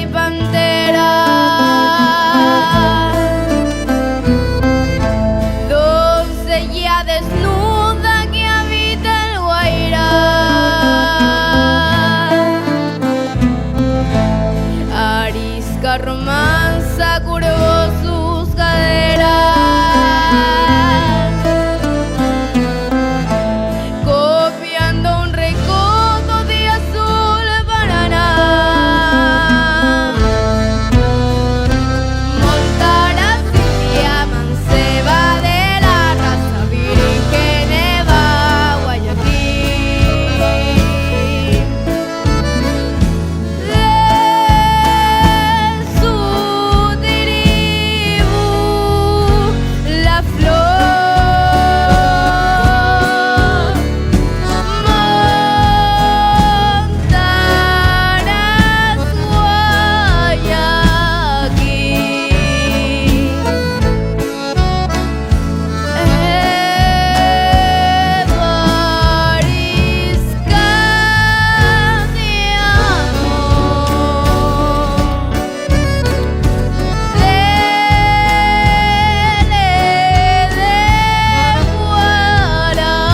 y pantera, doncella desnuda que habita el Guairá. Arisca romanza curvó sus caderas, copiando un recodo de azul Paraná. Montara Silvia, manceba de la raza virgen Eva Guayaquil. De su tribu la flor Montaras Guayaquil. Evarisca de amor, de guaraní.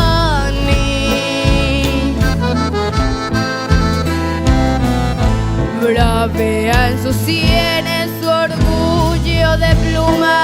Bravea en sus sienes su orgullo de pluma.